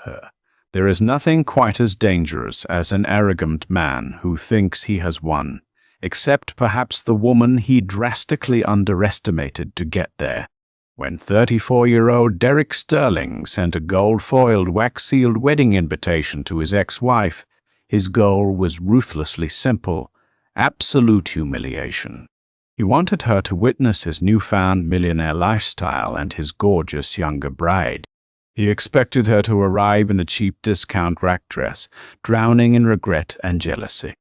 her. There is nothing quite as dangerous as an arrogant man who thinks he has won, except perhaps the woman he drastically underestimated to get there. When 34-year-old Derek Sterling sent a gold-foiled, wax-sealed wedding invitation to his ex-wife, his goal was ruthlessly simple: absolute humiliation. He wanted her to witness his newfound millionaire lifestyle and his gorgeous younger bride. He expected her to arrive in a cheap discount rack dress, drowning in regret and jealousy.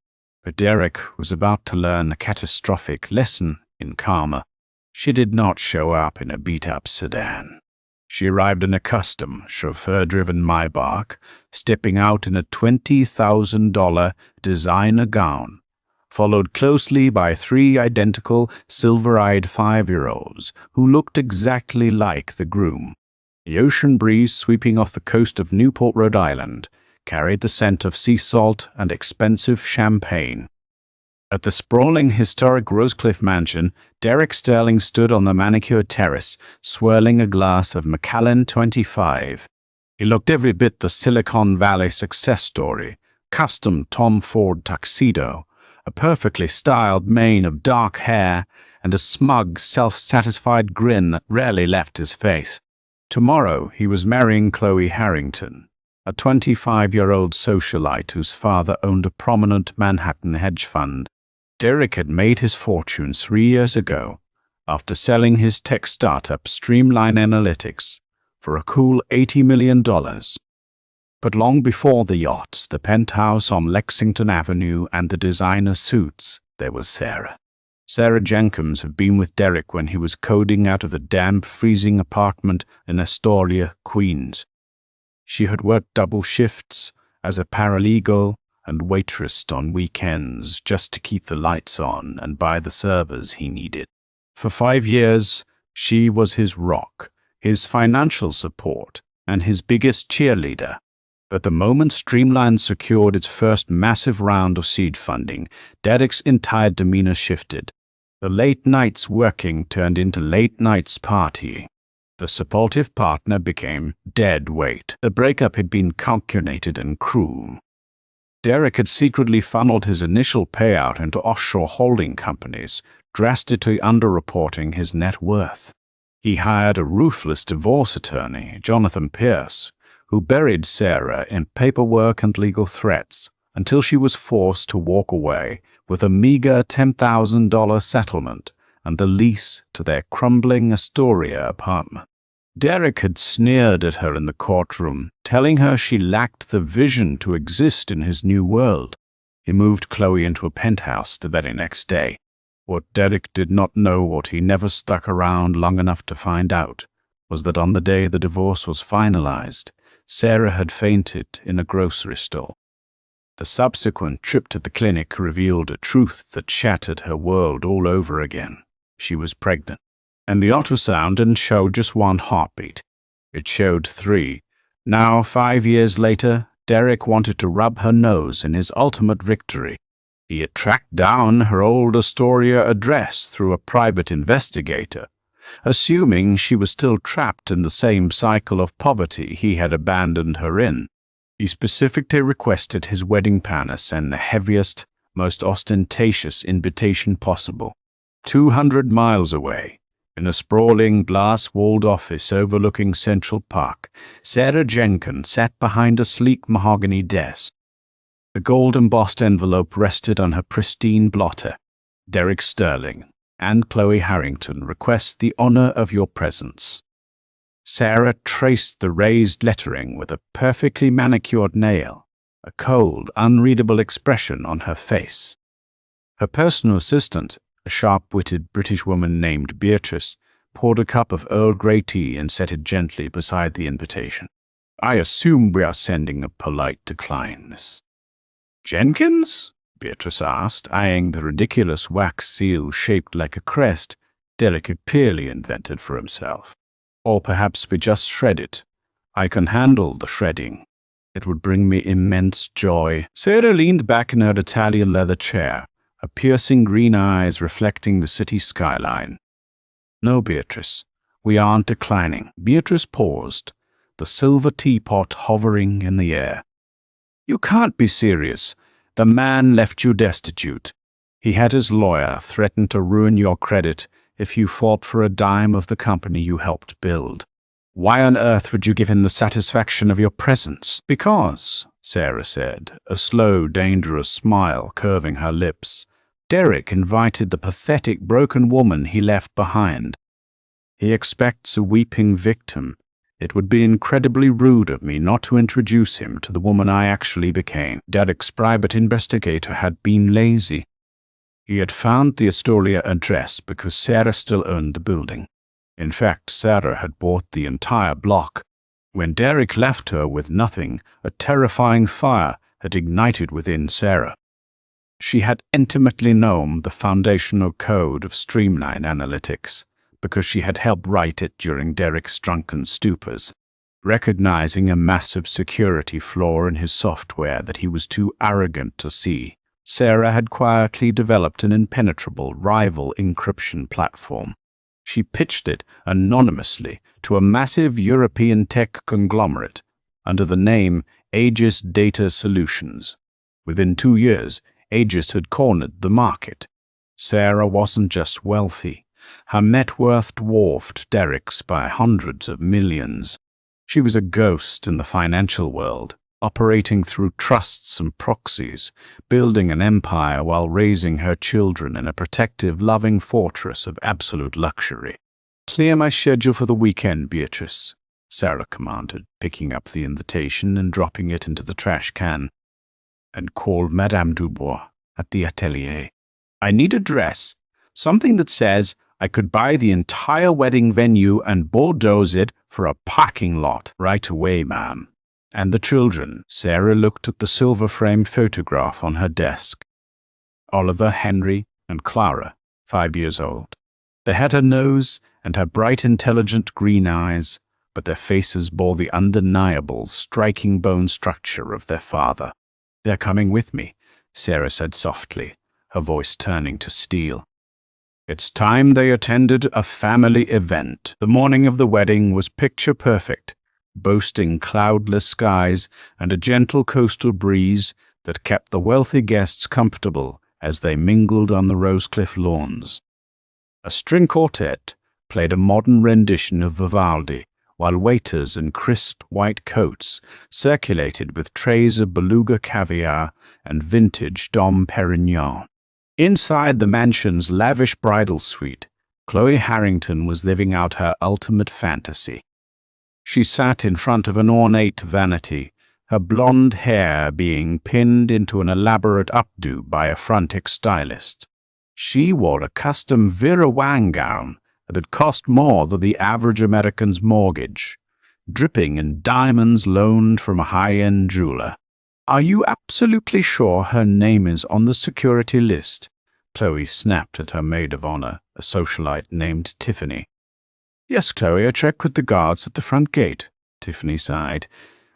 But Derek was about to learn a catastrophic lesson in karma. She did not show up in a beat-up sedan. She arrived in a custom, chauffeur-driven Maybach, stepping out in a $20,000 designer gown, followed closely by 3 identical, silver-eyed 5-year-olds who looked exactly like the groom. The ocean breeze sweeping off the coast of Newport, Rhode Island, carried the scent of sea salt and expensive champagne. At the sprawling historic Rosecliff mansion, Derek Sterling stood on the manicured terrace, swirling a glass of Macallan 25. He looked every bit the Silicon Valley success story: custom Tom Ford tuxedo, a perfectly styled mane of dark hair, and a smug, self-satisfied grin that rarely left his face. Tomorrow he was marrying Chloe Harrington, a 25-year-old socialite whose father owned a prominent Manhattan hedge fund. Derek had made his fortune 3 years ago after selling his tech startup Streamline Analytics for a cool $80 million. But long before the yachts, the penthouse on Lexington Avenue, and the designer suits, there was Sarah. Sarah Jenkins had been with Derek when he was coding out of the damp, freezing apartment in Astoria, Queens. She had worked double shifts as a paralegal and waitressed on weekends just to keep the lights on and buy the servers he needed. For 5 years, she was his rock, his financial support, and his biggest cheerleader. But the moment Streamline secured its first massive round of seed funding, Derek's entire demeanor shifted. The late nights working turned into late nights partying. The supportive partner became dead weight. The breakup had been calculated and cruel. Derek had secretly funneled his initial payout into offshore holding companies, drastically underreporting his net worth. He hired a ruthless divorce attorney, Jonathan Pierce, who buried Sarah in paperwork and legal threats until she was forced to walk away with a meager $10,000 settlement and the lease to their crumbling Astoria apartment. Derek had sneered at her in the courtroom, telling her she lacked the vision to exist in his new world. He moved Chloe into a penthouse the very next day. What Derek did not know, what he never stuck around long enough to find out, was that on the day the divorce was finalized, Sarah had fainted in a grocery store. The subsequent trip to the clinic revealed a truth that shattered her world all over again. She was pregnant. And the ultrasound didn't show just 1 heartbeat. It showed 3. Now, 5 years later, Derek wanted to rub her nose in his ultimate victory. He had tracked down her old Astoria address through a private investigator, assuming she was still trapped in the same cycle of poverty he had abandoned her in. He specifically requested his wedding planner send the heaviest, most ostentatious invitation possible. 200 miles away, in a sprawling, glass-walled office overlooking Central Park, Sarah Jenkins sat behind a sleek mahogany desk. The gold-embossed envelope rested on her pristine blotter. Derek Sterling and Chloe Harrington request the honor of your presence. Sarah traced the raised lettering with a perfectly manicured nail, a cold, unreadable expression on her face. Her personal assistant, a sharp-witted British woman named Beatrice, poured a cup of Earl Grey tea and set it gently beside the invitation. I assume we are sending a polite decline, Miss Jenkins? Beatrice asked, eyeing the ridiculous wax seal shaped like a crest Derek had clearly invented for himself. Or perhaps we just shred it. I can handle the shredding. It would bring me immense joy. Sarah leaned back in her Italian leather chair, her piercing green eyes reflecting the city skyline. No, Beatrice, we aren't declining. Beatrice paused, the silver teapot hovering in the air. "You can't be serious. The man left you destitute. He had his lawyer threaten to ruin your credit if you fought for a dime of the company you helped build. Why on earth would you give him the satisfaction of your presence?" "Because," Sarah said, a slow, dangerous smile curving her lips, "Derek invited the pathetic, broken woman he left behind. He expects a weeping victim. It would be incredibly rude of me not to introduce him to the woman I actually became." Derek's private investigator had been lazy. He had found the Astoria address because Sarah still owned the building. In fact, Sarah had bought the entire block. When Derek left her with nothing, a terrifying fire had ignited within Sarah. She had intimately known the foundational code of Streamline Analytics because she had helped write it during Derek's drunken stupors, recognizing a massive security flaw in his software that he was too arrogant to see. Sarah had quietly developed an impenetrable rival encryption platform. She pitched it anonymously to a massive European tech conglomerate under the name Aegis Data Solutions. Within 2 years, Aegis had cornered the market. Sarah wasn't just wealthy. Her net worth dwarfed Derek's by hundreds of millions. She was a ghost in the financial world, operating through trusts and proxies, building an empire while raising her children in a protective, loving fortress of absolute luxury. "Clear my schedule for the weekend, Beatrice," Sarah commanded, picking up the invitation and dropping it into the trash can. "And call Madame Dubois at the atelier. I need a dress, something that says I could buy the entire wedding venue and bulldoze it for a parking lot." "Right away, ma'am." "And the children?" Sarah looked at the silver-framed photograph on her desk. Oliver, Henry, and Clara, 5 years old. They had her nose and her bright, intelligent green eyes, but their faces bore the undeniable, striking bone structure of their father. "They're coming with me," Sarah said softly, her voice turning to steel. It's time they attended a family event. The morning of the wedding was picture perfect, boasting cloudless skies and a gentle coastal breeze that kept the wealthy guests comfortable as they mingled on the Rosecliff lawns. A string quartet played a modern rendition of Vivaldi, while waiters in crisp white coats circulated with trays of beluga caviar and vintage Dom Perignon. Inside the mansion's lavish bridal suite, Chloe Harrington was living out her ultimate fantasy. She sat in front of an ornate vanity, her blonde hair being pinned into an elaborate updo by a frantic stylist. She wore a custom Vera Wang gown that had cost more than the average American's mortgage, dripping in diamonds loaned from a high-end jeweler. "Are you absolutely sure her name is on the security list?" Chloe snapped at her maid of honor, a socialite named Tiffany. "Yes, Chloe, I checked with the guards at the front gate," Tiffany sighed,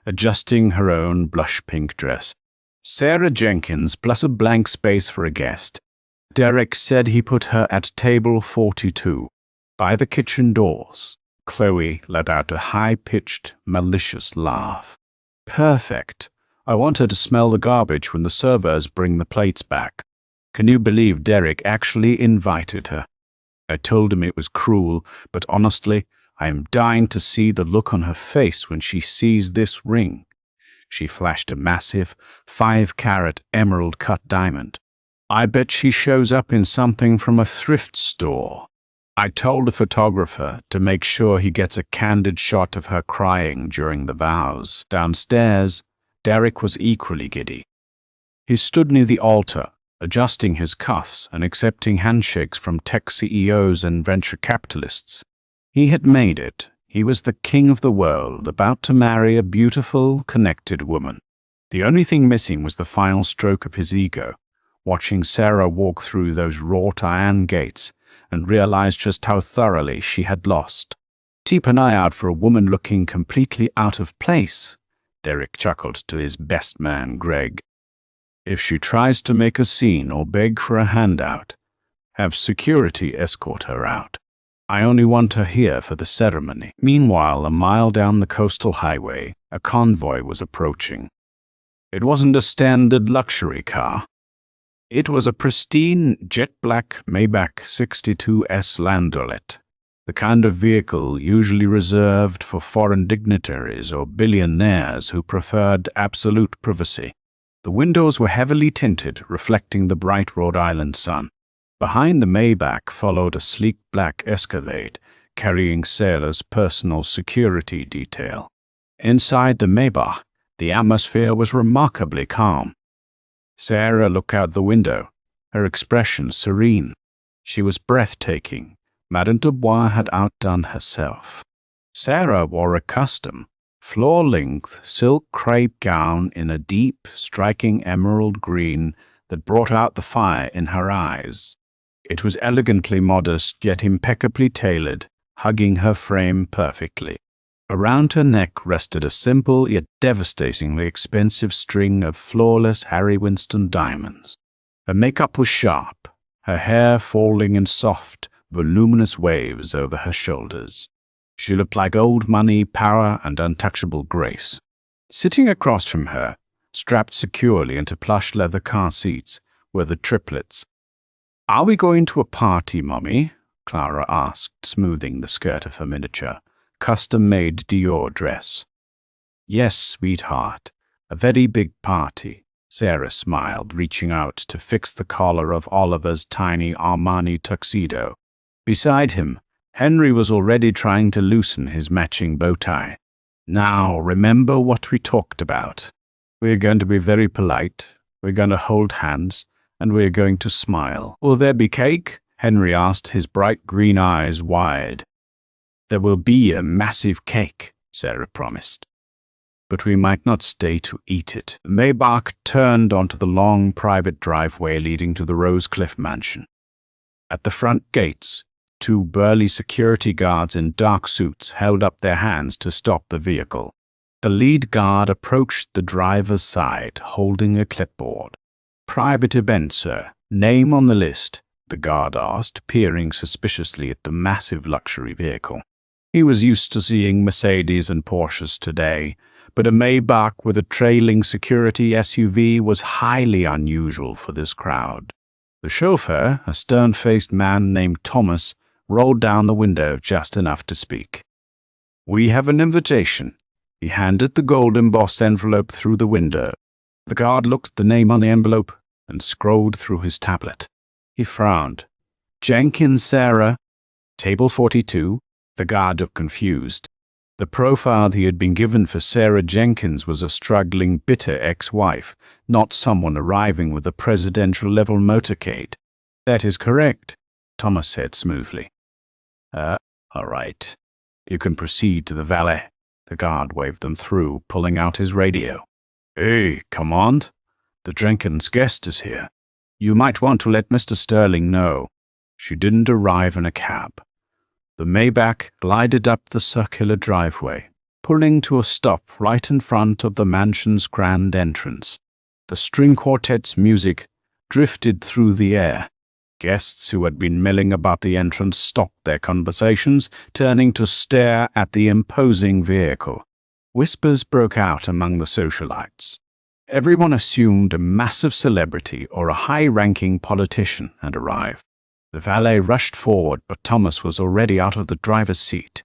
adjusting her own blush-pink dress. "Sarah Jenkins plus a blank space for a guest. Derek said he put her at table 42, by the kitchen doors." Chloe let out a high-pitched, malicious laugh. "Perfect. I want her to smell the garbage when the servers bring the plates back. Can you believe Derek actually invited her? I told him it was cruel, but honestly, I am dying to see the look on her face when she sees this ring." She flashed a massive, 5-carat emerald-cut diamond. "I bet she shows up in something from a thrift store." I told the photographer to make sure he gets a candid shot of her crying during the vows. Downstairs, Derek was equally giddy. He stood near the altar, adjusting his cuffs and accepting handshakes from tech CEOs and venture capitalists. He had made it. He was the king of the world, about to marry a beautiful, connected woman. The only thing missing was the final stroke of his ego, watching Sarah walk through those wrought iron gates and realize just how thoroughly she had lost. "Keep an eye out for a woman looking completely out of place," Derek chuckled to his best man, Greg. "If she tries to make a scene or beg for a handout, have security escort her out." I only want her here for the ceremony." Meanwhile, a mile down the coastal highway, a convoy was approaching. It wasn't a standard luxury car. It was a pristine, jet-black Maybach 62S Landaulet, the kind of vehicle usually reserved for foreign dignitaries or billionaires who preferred absolute privacy. The windows were heavily tinted, reflecting the bright Rhode Island sun. Behind the Maybach followed a sleek black Escalade, carrying Sarah's personal security detail. Inside the Maybach, the atmosphere was remarkably calm. Sarah looked out the window, her expression serene. She was breathtaking. Madame Dubois had outdone herself. Sarah wore a custom, floor-length silk crepe gown in a deep, striking emerald green that brought out the fire in her eyes. It was elegantly modest, yet impeccably tailored, hugging her frame perfectly. Around her neck rested a simple yet devastatingly expensive string of flawless Harry Winston diamonds. Her makeup was sharp, her hair falling in soft, voluminous waves over her shoulders. She looked like old money, power, and untouchable grace. Sitting across from her, strapped securely into plush leather car seats, were the triplets. "Are we going to a party, Mommy?" Clara asked, smoothing the skirt of her miniature, custom-made Dior dress. "Yes, sweetheart, a very big party," Sarah smiled, reaching out to fix the collar of Oliver's tiny Armani tuxedo. Beside him, Henry was already trying to loosen his matching bow tie. "Now, remember what we talked about. We're going to be very polite, we're going to hold hands, and we're going to smile." "Will there be cake?" Henry asked, his bright green eyes wide. "There will be a massive cake," Sarah promised. "But we might not stay to eat it." Maybach turned onto the long private driveway leading to the Rosecliff mansion. At the front gates, two burly security guards in dark suits held up their hands to stop the vehicle. The lead guard approached the driver's side, holding a clipboard. "Private event, sir. Name on the list?" the guard asked, peering suspiciously at the massive luxury vehicle. He was used to seeing Mercedes and Porsches today, but a Maybach with a trailing security SUV was highly unusual for this crowd. The chauffeur, a stern-faced man named Thomas, rolled down the window just enough to speak. "We have an invitation." He handed the gold-embossed envelope through the window. The guard looked at the name on the envelope and scrolled through his tablet. He frowned. "Jenkins, Sarah." "Table 42." The guard looked confused. The profile he had been given for Sarah Jenkins was a struggling, bitter ex-wife, not someone arriving with a presidential-level motorcade. "That is correct," Thomas said smoothly. All right. You can proceed to the valet." The guard waved them through, pulling out his radio. "Hey, command. The Jenkins guest is here. You might want to let Mr. Sterling know." She didn't arrive in a cab. The Maybach glided up the circular driveway, pulling to a stop right in front of the mansion's grand entrance. The string quartet's music drifted through the air. Guests who had been milling about the entrance stopped their conversations, turning to stare at the imposing vehicle. Whispers broke out among the socialites. Everyone assumed a massive celebrity or a high-ranking politician had arrived. The valet rushed forward, but Thomas was already out of the driver's seat.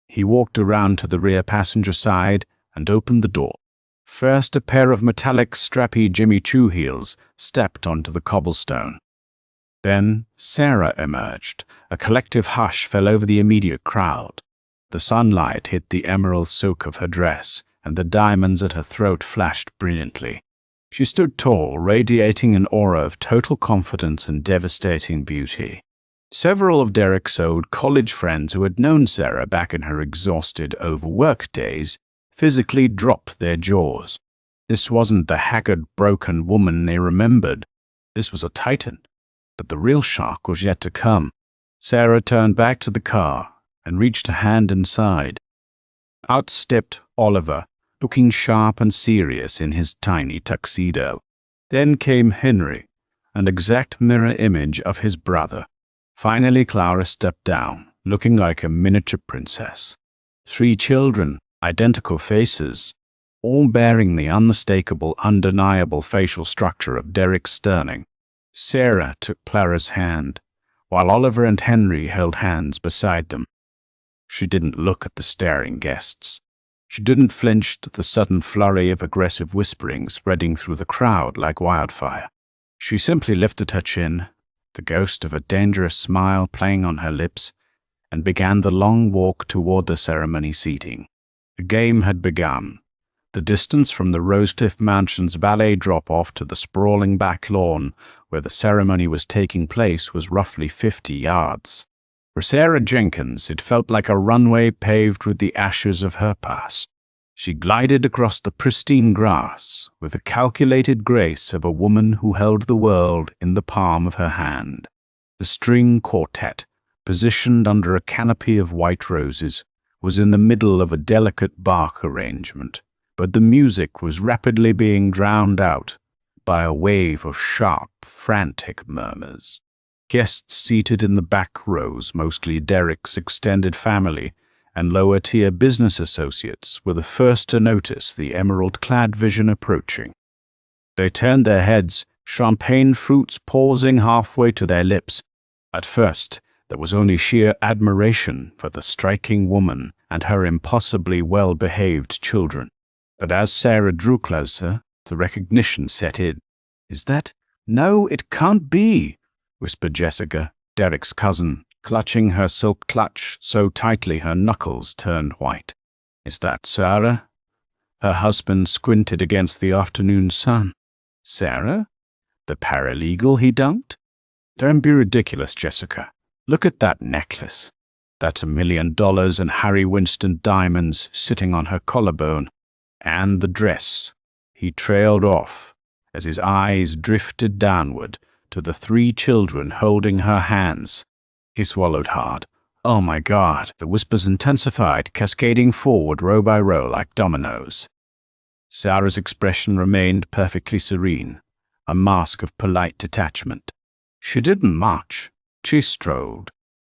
He walked around to the rear passenger side and opened the door. First, a pair of metallic, strappy Jimmy Choo heels stepped onto the cobblestone. Then Sarah emerged. A collective hush fell over the immediate crowd. The sunlight hit the emerald silk of her dress, and the diamonds at her throat flashed brilliantly. She stood tall, radiating an aura of total confidence and devastating beauty. Several of Derek's old college friends who had known Sarah back in her exhausted, overworked days physically dropped their jaws. This wasn't the haggard, broken woman they remembered. This was a titan. But the real shock was yet to come. Sarah turned back to the car and reached a hand inside. Out stepped Oliver, looking sharp and serious in his tiny tuxedo. Then came Henry, an exact mirror image of his brother. Finally, Clara stepped down, looking like a miniature princess. 3 children, identical faces, all bearing the unmistakable, undeniable facial structure of Derek Sterling. Sarah took Clara's hand, while Oliver and Henry held hands beside them. She didn't look at the staring guests. She didn't flinch to the sudden flurry of aggressive whispering spreading through the crowd like wildfire. She simply lifted her chin, the ghost of a dangerous smile playing on her lips, and began the long walk toward the ceremony seating. The game had begun. The distance from the Rosetift Mansion's valet drop-off to the sprawling back lawn where the ceremony was taking place was roughly 50 yards. For Sarah Jenkins, it felt like a runway paved with the ashes of her past. She glided across the pristine grass with the calculated grace of a woman who held the world in the palm of her hand. The string quartet, positioned under a canopy of white roses, was in the middle of a delicate Bach arrangement, but the music was rapidly being drowned out by a wave of sharp, frantic murmurs. Guests seated in the back rows, mostly Derek's extended family and lower-tier business associates, were the first to notice the emerald-clad vision approaching. They turned their heads, champagne fruits pausing halfway to their lips. At first, there was only sheer admiration for the striking woman and her impossibly well-behaved children. But as Sarah drew closer, the recognition set in. "Is that? No, it can't be," whispered Jessica, Derek's cousin, clutching her silk clutch so tightly her knuckles turned white. "Is that Sarah?" Her husband squinted against the afternoon sun. "Sarah? The paralegal he dunked? Don't be ridiculous, Jessica. Look at that necklace. That's $1 million and Harry Winston diamonds sitting on her collarbone. And the dress." He trailed off as his eyes drifted downward to the 3 children holding her hands. He swallowed hard. "Oh my God!" The whispers intensified, cascading forward row by row like dominoes. Sarah's expression remained perfectly serene, a mask of polite detachment. She didn't march. She strolled.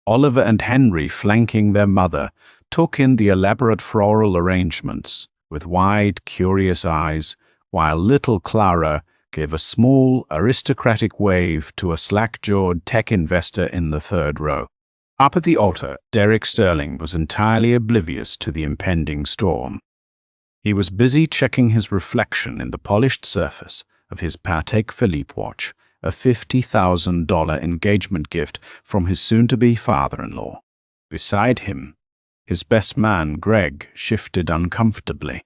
Oliver and Henry, flanking their mother, took in the elaborate floral arrangements with wide, curious eyes, while little Clara gave a small, aristocratic wave to a slack-jawed tech investor in the 3rd row. Up at the altar, Derek Sterling was entirely oblivious to the impending storm. He was busy checking his reflection in the polished surface of his Patek Philippe watch, a $50,000 engagement gift from his soon-to-be father-in-law. Beside him, his best man, Greg, shifted uncomfortably.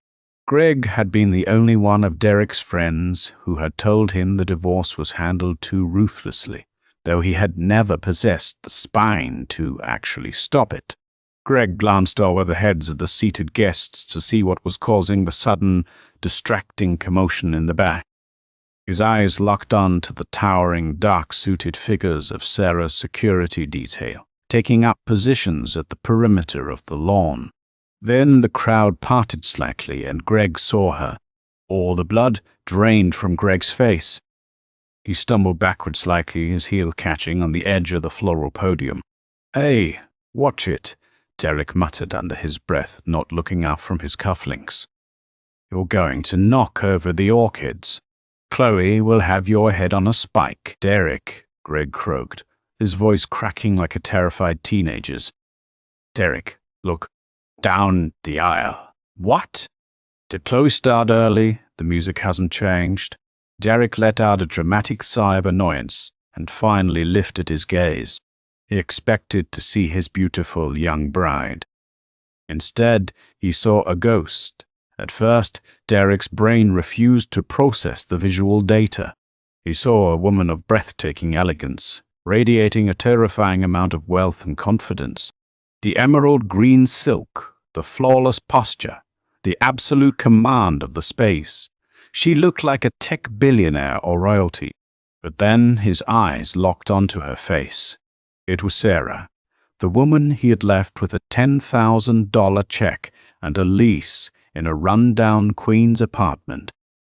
Greg had been the only one of Derek's friends who had told him the divorce was handled too ruthlessly, though he had never possessed the spine to actually stop it. Greg glanced over the heads of the seated guests to see what was causing the sudden, distracting commotion in the back. His eyes locked on to the towering, dark-suited figures of Sarah's security detail, taking up positions at the perimeter of the lawn. Then the crowd parted slightly and Greg saw her. All the blood drained from Greg's face. He stumbled backward slightly, his heel catching on the edge of the floral podium. "Hey, watch it," Derek muttered under his breath, not looking up from his cufflinks. "You're going to knock over the orchids. Chloe will have your head on a spike." "Derek," Greg croaked, his voice cracking like a terrified teenager's. "Derek, look. Down the aisle." "What?" "Did Chloe start early? The music hasn't changed." Derek let out a dramatic sigh of annoyance and finally lifted his gaze. He expected to see his beautiful young bride. Instead, he saw a ghost. At first, Derek's brain refused to process the visual data. He saw a woman of breathtaking elegance, radiating a terrifying amount of wealth and confidence. The emerald green silk, the flawless posture, the absolute command of the space. She looked like a tech billionaire or royalty. But then his eyes locked onto her face. It was Sarah, the woman he had left with a $10,000 check and a lease in a run-down Queens apartment.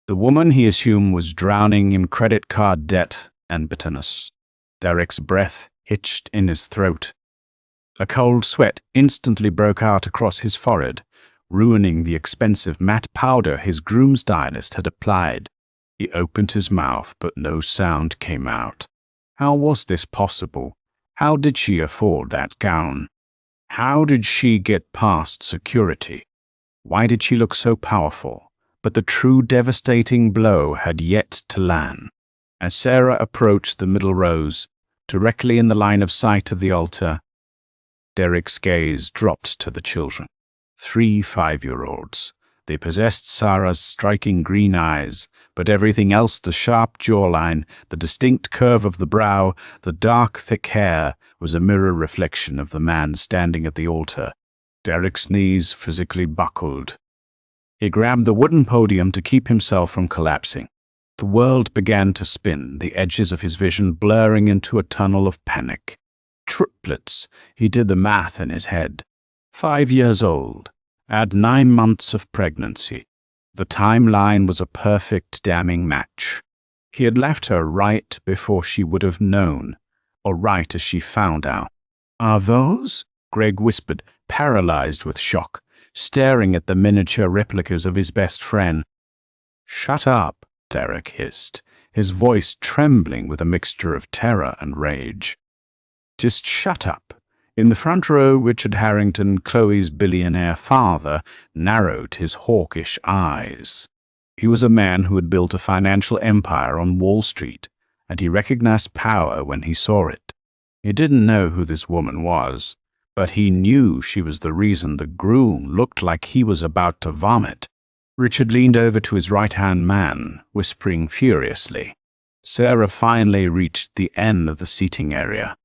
The woman he assumed was drowning in credit card debt and bitterness. Derek's breath hitched in his throat. A cold sweat instantly broke out across his forehead, ruining the expensive matte powder his groom stylist had applied. He opened his mouth, but no sound came out. How was this possible? How did she afford that gown? How did she get past security? Why did she look so powerful? But the true devastating blow had yet to land. As Sarah approached the middle rows, directly in the line of sight of the altar, Derek's gaze dropped to the children. 3 5-year-olds. They possessed Sarah's striking green eyes, but everything else, the sharp jawline, the distinct curve of the brow, the dark, thick hair, was a mirror reflection of the man standing at the altar. Derek's knees physically buckled. He grabbed the wooden podium to keep himself from collapsing. The world began to spin, the edges of his vision blurring into a tunnel of panic. Triplets. He did the math in his head. 5 years old. Add 9 months of pregnancy. The timeline was a perfect damning match. He had left her right before she would have known, or right as she found out. "Are those?" Greg whispered, paralyzed with shock, staring at the miniature replicas of his best friend. "Shut up," Derek hissed, his voice trembling with a mixture of terror and rage. "Just shut up." In the front row, Richard Harrington, Chloe's billionaire father, narrowed his hawkish eyes. He was a man who had built a financial empire on Wall Street, and he recognized power when he saw it. He didn't know who this woman was, but he knew she was the reason the groom looked like he was about to vomit. Richard leaned over to his right-hand man, whispering furiously. Sarah finally reached the end of the seating area.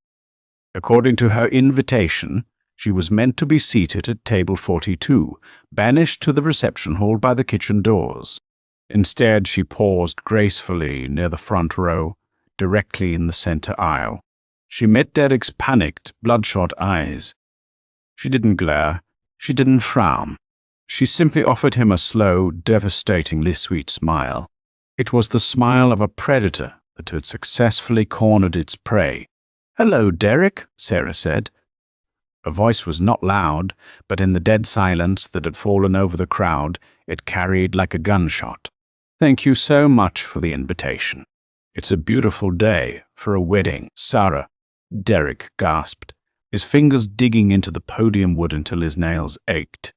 According to her invitation, she was meant to be seated at table 42, banished to the reception hall by the kitchen doors. Instead, she paused gracefully near the front row, directly in the center aisle. She met Derek's panicked, bloodshot eyes. She didn't glare. She didn't frown. She simply offered him a slow, devastatingly sweet smile. It was the smile of a predator that had successfully cornered its prey. "Hello, Derek," Sarah said. Her voice was not loud, but in the dead silence that had fallen over the crowd, it carried like a gunshot. "Thank you so much for the invitation. It's a beautiful day for a wedding, Sarah," Derek gasped, his fingers digging into the podium wood until his nails ached.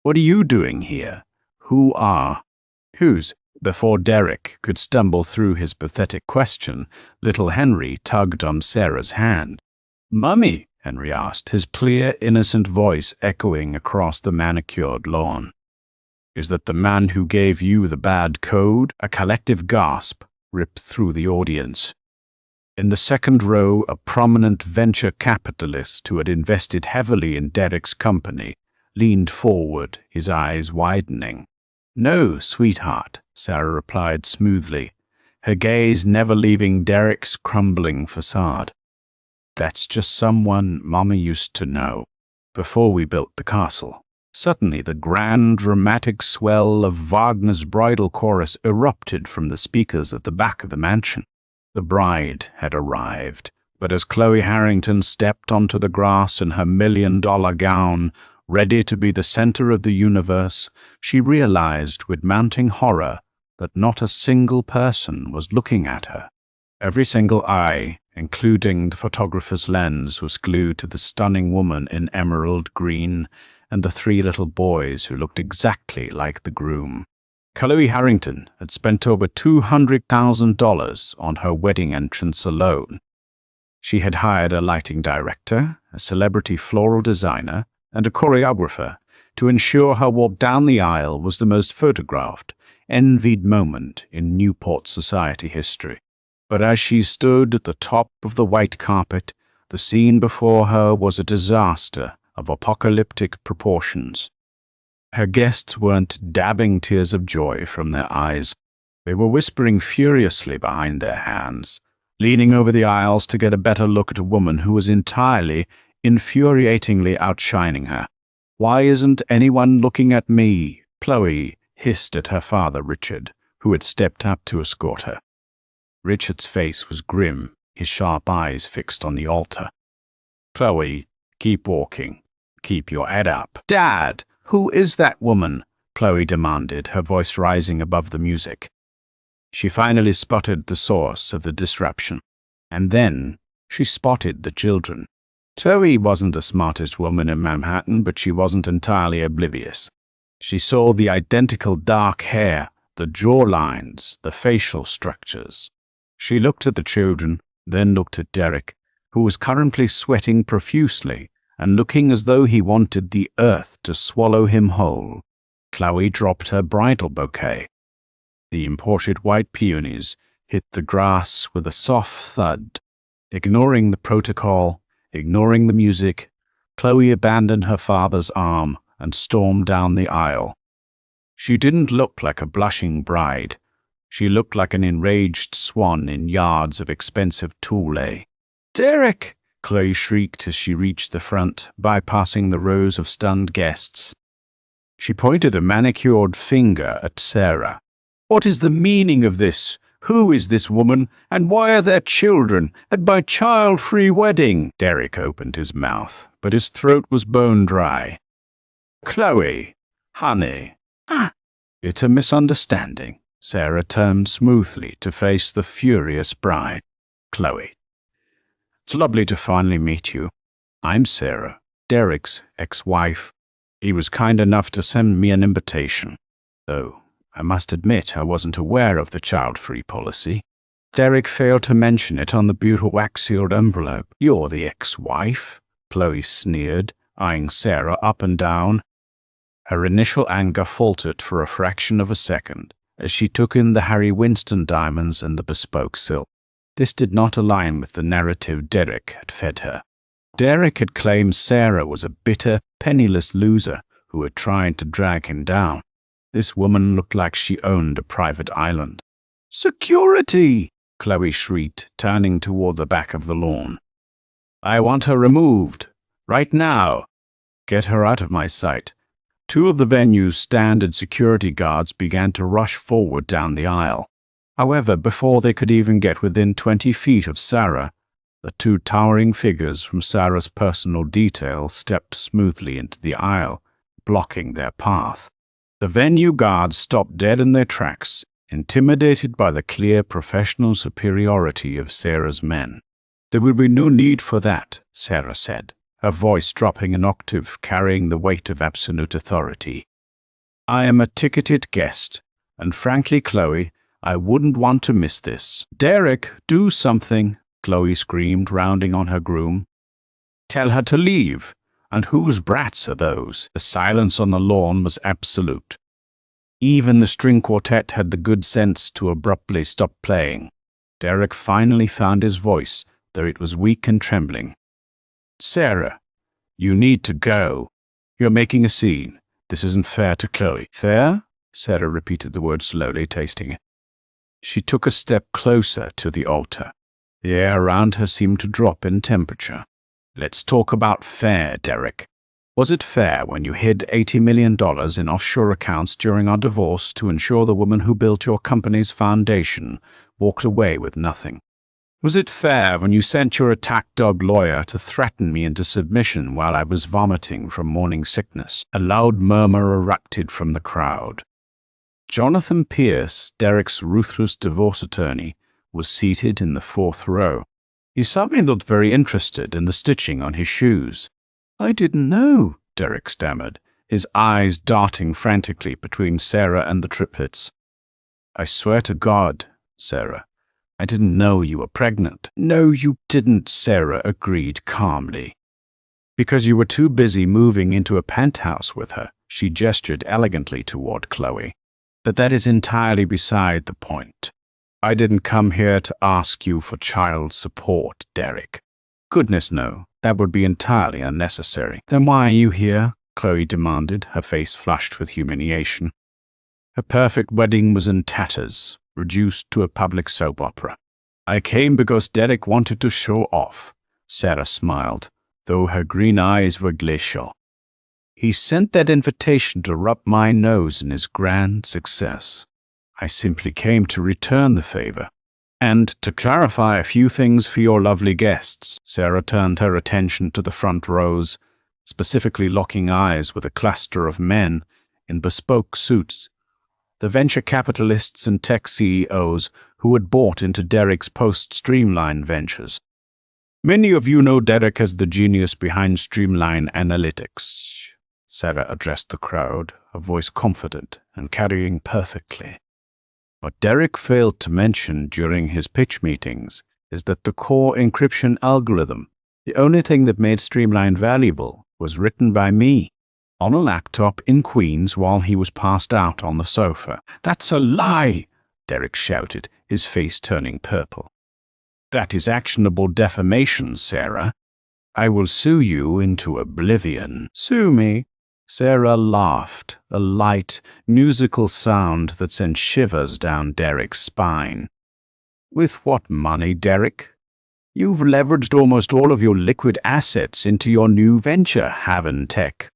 "What are you doing here? Who's?" Before Derek could stumble through his pathetic question, little Henry tugged on Sarah's hand. "Mummy?" Henry asked, his clear, innocent voice echoing across the manicured lawn. "Is that the man who gave you the bad code?" A collective gasp ripped through the audience. In the second row, a prominent venture capitalist who had invested heavily in Derek's company leaned forward, his eyes widening. "No, sweetheart," Sarah replied smoothly, her gaze never leaving Derek's crumbling facade. "That's just someone Mommy used to know, before we built the castle." Suddenly, the grand, dramatic swell of Wagner's bridal chorus erupted from the speakers at the back of the mansion. The bride had arrived, but as Chloe Harrington stepped onto the grass in her $1,000,000 gown, ready to be the center of the universe, she realized with mounting horror that not a single person was looking at her. Every single eye, including the photographer's lens, was glued to the stunning woman in emerald green and the 3 little boys who looked exactly like the groom. Chloe Harrington had spent over $200,000 on her wedding entrance alone. She had hired a lighting director, a celebrity floral designer, and a choreographer to ensure her walk down the aisle was the most photographed, envied moment in Newport society history. But as she stood at the top of the white carpet, the scene before her was a disaster of apocalyptic proportions. Her guests weren't dabbing tears of joy from their eyes. They were whispering furiously behind their hands, leaning over the aisles to get a better look at a woman who was entirely, infuriatingly outshining her. "Why isn't anyone looking at me?" Chloe hissed at her father, Richard, who had stepped up to escort her. Richard's face was grim, his sharp eyes fixed on the altar. "Chloe, Keep walking. Keep your head up. Dad, who is that woman? Chloe demanded, her voice rising above the music. She finally spotted the source of the disruption. And then she spotted the children. Chloe wasn't the smartest woman in Manhattan, but she wasn't entirely oblivious. She saw the identical dark hair, the jawlines, the facial structures. She looked at the children, then looked at Derek, who was currently sweating profusely and looking as though he wanted the earth to swallow him whole. Chloe dropped her bridal bouquet. The imported white peonies hit the grass with a soft thud. Ignoring the protocol, ignoring the music, Chloe abandoned her father's arm and stormed down the aisle. She didn't look like a blushing bride. She looked like an enraged swan in yards of expensive tulle. "Derek!" Chloe shrieked as she reached the front, bypassing the rows of stunned guests. She pointed a manicured finger at Sarah. "What is the meaning of this? Who is this woman, and why are there children at my child-free wedding?" Derek opened his mouth, but his throat was bone dry. "Chloe, honey." "It's a misunderstanding." Sarah turned smoothly to face the furious bride. "Chloe, it's lovely to finally meet you. I'm Sarah, Derek's ex-wife. He was kind enough to send me an invitation, though I must admit I wasn't aware of the child-free policy. Derek failed to mention it on the butyl-wax-sealed envelope." "You're the ex-wife?" Chloe sneered, eyeing Sarah up and down. Her initial anger faltered for a fraction of a second as she took in the Harry Winston diamonds and the bespoke silk. This did not align with the narrative Derek had fed her. Derek had claimed Sarah was a bitter, penniless loser who had tried to drag him down. This woman looked like she owned a private island. "Security!" Chloe shrieked, turning toward the back of the lawn. "I want her removed. Right now. Get her out of my sight." Two of the venue's standard security guards began to rush forward down the aisle. However, before they could even get within 20 feet of Sarah, the two towering figures from Sarah's personal detail stepped smoothly into the aisle, blocking their path. The venue guards stopped dead in their tracks, intimidated by the clear professional superiority of Sarah's men. "There will be no need for that," Sarah said, her voice dropping an octave, carrying the weight of absolute authority. "I am a ticketed guest, and frankly, Chloe, I wouldn't want to miss this." "Derek, do something," Chloe screamed, rounding on her groom. "Tell her to leave. And whose brats are those?" The silence on the lawn was absolute. Even the string quartet had the good sense to abruptly stop playing. Derek finally found his voice, though it was weak and trembling. "Sarah, you need to go. You're making a scene. This isn't fair to Chloe." "Fair?" Sarah repeated the word slowly, tasting it. She took a step closer to the altar. The air around her seemed to drop in temperature. "Let's talk about fair, Derek. Was it fair when you hid $80 million in offshore accounts during our divorce to ensure the woman who built your company's foundation walked away with nothing? Was it fair when you sent your attack dog lawyer to threaten me into submission while I was vomiting from morning sickness?" A loud murmur erupted from the crowd. Jonathan Pierce, Derek's ruthless divorce attorney, was seated in the fourth row. He suddenly looked very interested in the stitching on his shoes. "I didn't know," Derek stammered, his eyes darting frantically between Sarah and the triplets. "I swear to God, Sarah, I didn't know you were pregnant." "No, you didn't," Sarah agreed calmly. "Because you were too busy moving into a penthouse with her," she gestured elegantly toward Chloe. "But that is entirely beside the point. I didn't come here to ask you for child support, Derek. Goodness no, that would be entirely unnecessary." "Then why are you here?" Chloe demanded, her face flushed with humiliation. Her perfect wedding was in tatters, reduced to a public soap opera. "I came because Derek wanted to show off," Sarah smiled, though her green eyes were glacial. "He sent that invitation to rub my nose in his grand success. I simply came to return the favor." And to clarify a few things for your lovely guests, Sarah turned her attention to the front rows, specifically locking eyes with a cluster of men in bespoke suits. The venture capitalists and tech CEOs who had bought into Derek's post-Streamline ventures. Many of you know Derek as the genius behind Streamline Analytics. Sarah addressed the crowd, her voice confident and carrying perfectly. What Derek failed to mention during his pitch meetings is that the core encryption algorithm, the only thing that made Streamline valuable, was written by me on a laptop in Queens while he was passed out on the sofa. That's a lie, Derek shouted, his face turning purple. That is actionable defamation, Sarah. I will sue you into oblivion. Sue me. Sarah laughed, a light, musical sound that sent shivers down Derek's spine. With what money, Derek? You've leveraged almost all of your liquid assets into your new venture, Haven Tech.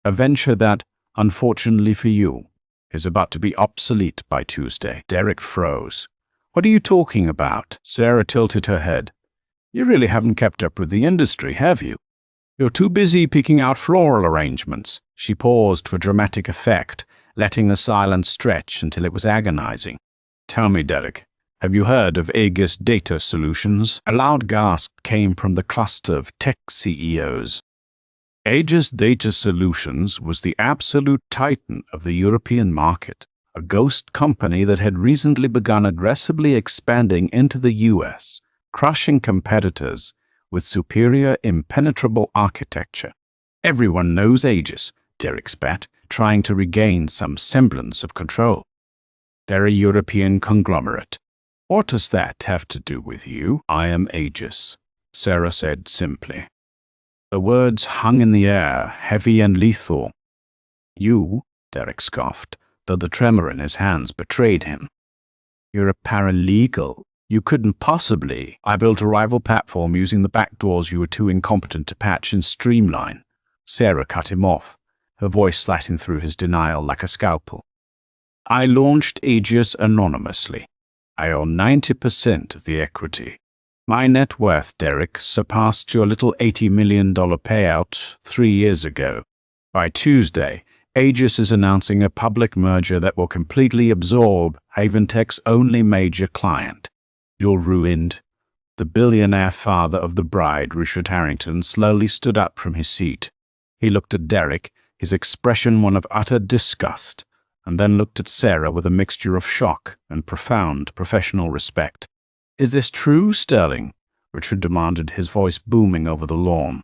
A venture that, unfortunately for you, is about to be obsolete by Tuesday. Derek froze. What are you talking about? Sarah tilted her head. You really haven't kept up with the industry, have you? You're too busy picking out floral arrangements. She paused for dramatic effect, letting the silence stretch until it was agonizing. Tell me, Derek, have you heard of Aegis Data Solutions? A loud gasp came from the cluster of tech CEOs. Aegis Data Solutions was the absolute titan of the European market, a ghost company that had recently begun aggressively expanding into the US, crushing competitors with superior impenetrable architecture. Everyone knows Aegis, Derek spat, trying to regain some semblance of control. They're a European conglomerate. What does that have to do with you? I am Aegis, Sarah said simply. The words hung in the air, heavy and lethal. You, Derek scoffed, though the tremor in his hands betrayed him. You're a paralegal. You couldn't possibly. I built a rival platform using the backdoors you were too incompetent to patch in Streamline. Sarah cut him off, her voice slatting through his denial like a scalpel. I launched Aegis anonymously. I own 90% of the equity. My net worth, Derek, surpassed your little $80 million payout 3 years ago. By Tuesday, Aegis is announcing a public merger that will completely absorb Haventech's only major client. You're ruined. The billionaire father of the bride, Richard Harrington, slowly stood up from his seat. He looked at Derek, his expression one of utter disgust, and then looked at Sarah with a mixture of shock and profound professional respect. Is this true, Sterling? Richard demanded, his voice booming over the lawn.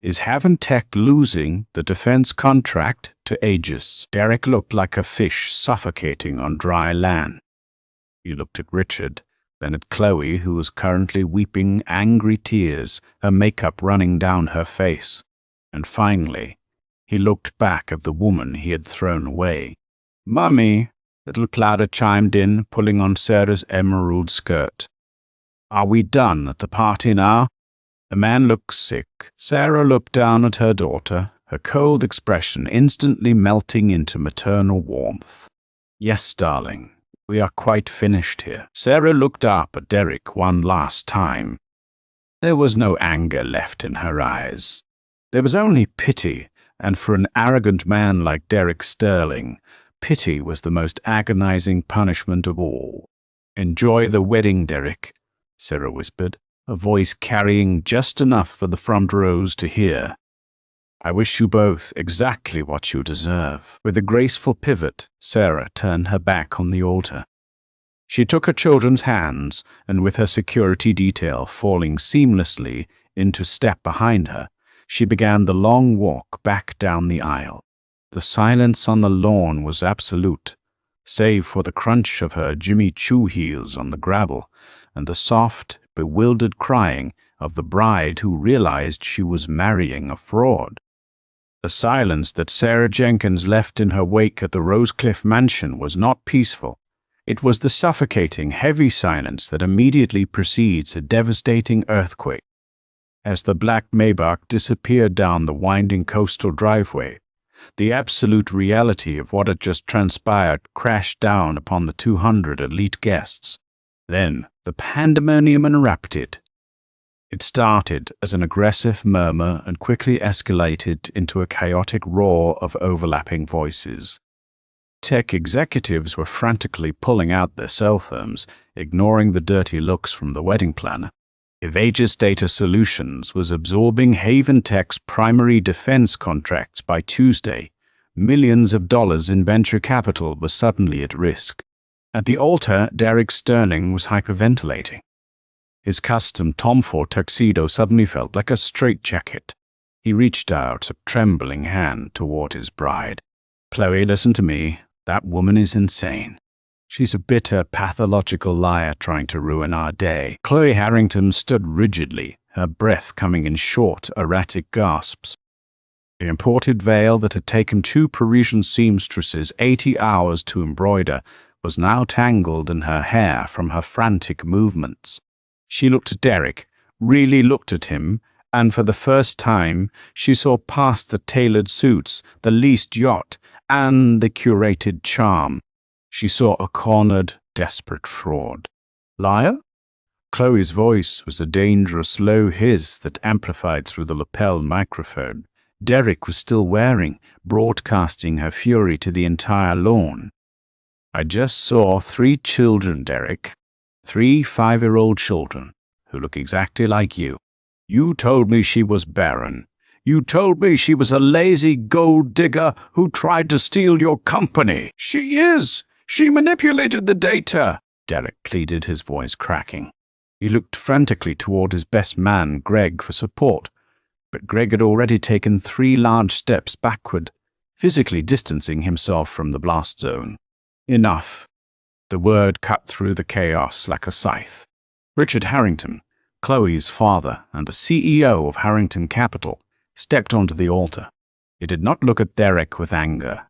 Is Haventech losing the defense contract to Aegis? Derek looked like a fish suffocating on dry land. He looked at Richard, then at Chloe, who was currently weeping angry tears, her makeup running down her face. And finally, he looked back at the woman he had thrown away. Mummy, little Clara chimed in, pulling on Sarah's emerald skirt. Are we done at the party now? The man looked sick. Sarah looked down at her daughter, her cold expression instantly melting into maternal warmth. Yes, darling. We are quite finished here. Sarah looked up at Derek one last time. There was no anger left in her eyes. There was only pity, and for an arrogant man like Derek Sterling, pity was the most agonizing punishment of all. Enjoy the wedding, Derek, Sarah whispered, a voice carrying just enough for the front rows to hear. I wish you both exactly what you deserve. With a graceful pivot, Sarah turned her back on the altar. She took her children's hands, and with her security detail falling seamlessly into step behind her, she began the long walk back down the aisle. The silence on the lawn was absolute, save for the crunch of her Jimmy Choo heels on the gravel and the soft, bewildered crying of the bride who realized she was marrying a fraud. The silence that Sarah Jenkins left in her wake at the Rosecliff mansion was not peaceful. It was the suffocating, heavy silence that immediately precedes a devastating earthquake. As the black Maybach disappeared down the winding coastal driveway, the absolute reality of what had just transpired crashed down upon the 200 elite guests. Then the pandemonium erupted. It started as an aggressive murmur and quickly escalated into a chaotic roar of overlapping voices. Tech executives were frantically pulling out their cell phones, ignoring the dirty looks from the wedding planner. Avage's Data Solutions was absorbing Haven Tech's primary defense contracts by Tuesday. Millions of dollars in venture capital were suddenly at risk. At the altar, Derek Sterling was hyperventilating. His custom Tom Ford tuxedo suddenly felt like a straitjacket. He reached out a trembling hand toward his bride. "Chloe, listen to me. That woman is insane. She's a bitter, pathological liar trying to ruin our day." Chloe Harrington stood rigidly, her breath coming in short, erratic gasps. The imported veil that had taken 2 Parisian seamstresses 80 hours to embroider was now tangled in her hair from her frantic movements. She looked at Derek, really looked at him, and for the first time she saw past the tailored suits, the leased yacht, and the curated charm. She saw a cornered, desperate fraud. "Liar?" Chloe's voice was a dangerous low hiss that amplified through the lapel microphone Derek was still wearing, broadcasting her fury to the entire lawn. "I just saw 3 children, Derek. 3 5-year-old children who look exactly like you. You told me she was barren. You told me she was a lazy gold digger who tried to steal your company. She is. She manipulated the data," Derek pleaded, his voice cracking. He looked frantically toward his best man, Greg, for support, but Greg had already taken 3 large steps backward, physically distancing himself from the blast zone. "Enough." The word cut through the chaos like a scythe. Richard Harrington, Chloe's father and the CEO of Harrington Capital, stepped onto the altar. He did not look at Derek with anger.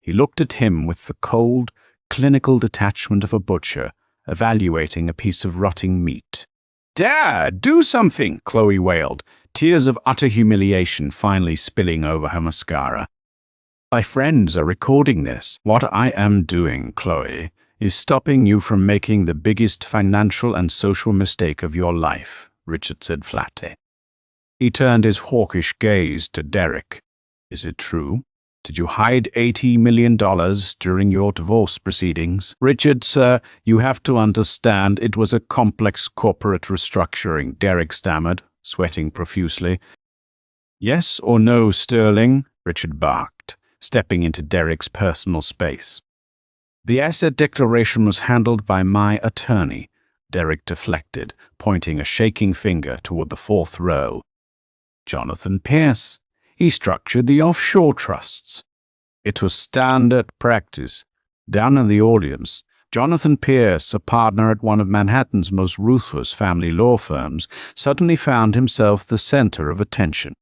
He looked at him with the cold, clinical detachment of a butcher evaluating a piece of rotting meat. "Dad, do something!" Chloe wailed, tears of utter humiliation finally spilling over her mascara. "My friends are recording this. What I am doing, Chloe, is stopping you from making the biggest financial and social mistake of your life," Richard said flatly. He turned his hawkish gaze to Derek. "Is it true? Did you hide $80 million during your divorce proceedings?" "Richard, sir, you have to understand it was a complex corporate restructuring," Derek stammered, sweating profusely. "Yes or no, Sterling?" Richard barked, stepping into Derek's personal space. "The asset declaration was handled by my attorney," Derek deflected, pointing a shaking finger toward the 4th row. "Jonathan Pierce. He structured the offshore trusts." It was standard practice. Down in the audience, Jonathan Pierce, a partner at one of Manhattan's most ruthless family law firms, suddenly found himself the center of attention.